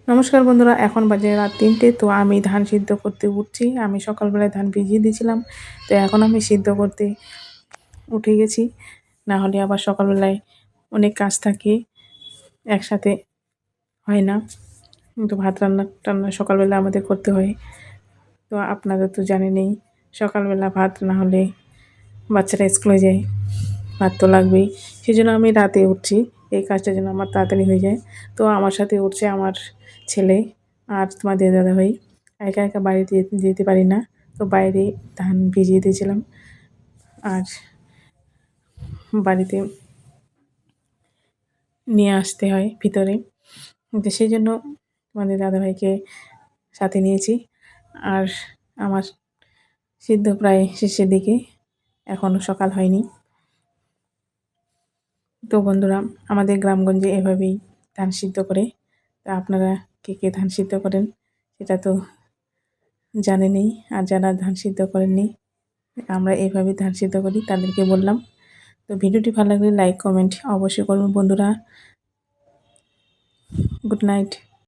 নমস্কার বন্ধুরা, এখন বাজে রাত ৩টে। তো আমি ধান সিদ্ধ করতে উঠছি। আমি সকালবেলায় ধান ভিজিয়ে দিয়েছিলাম, তো এখন আমি সিদ্ধ করতে উঠে গেছি। না হলে আবার সকালবেলায় অনেক কাজ থাকে, একসাথে হয় না। তো ভাত রান্না টান্না সকালবেলা আমাদের করতে হয়। তো আপনাদের তো জানেনই, সকালবেলা ভাত না হলে বাচ্চারা স্কুলে যায়, ভাত তো লাগবেই। সেই জন্য আমি রাতে উঠছি, এই কাজটা যেন আমার তাড়াতাড়ি হয়ে যায়। তো আমার সাথে উঠছে আমার ছেলে আর তোমাদের দাদাভাই। একা একা বাড়িতে যেতে পারি না, তো বাইরে ধান ভিজিয়ে দিয়েছিলাম আর বাড়িতে নিয়ে আসতে হয় ভিতরে। তো সেই জন্য তোমাদের দাদাভাইকে সাথে নিয়েছি। আর আমার সিদ্ধ প্রায় শেষের দিকে, এখনও সকাল হয়নি। তো বন্ধুরা, আমাদের গ্রামগঞ্জে এভাবেই ধান সিদ্ধ করে। তা আপনারা কে কে ধান সিদ্ধ করেন সেটা তো জানেনই। আর যারা ধান সিদ্ধ করেননি, আমরা এইভাবেই ধান সিদ্ধ করি, তাদেরকে বললাম। তো ভিডিওটি ভালো লাগলে লাইক কমেন্ট অবশ্যই করবেন বন্ধুরা। Good night.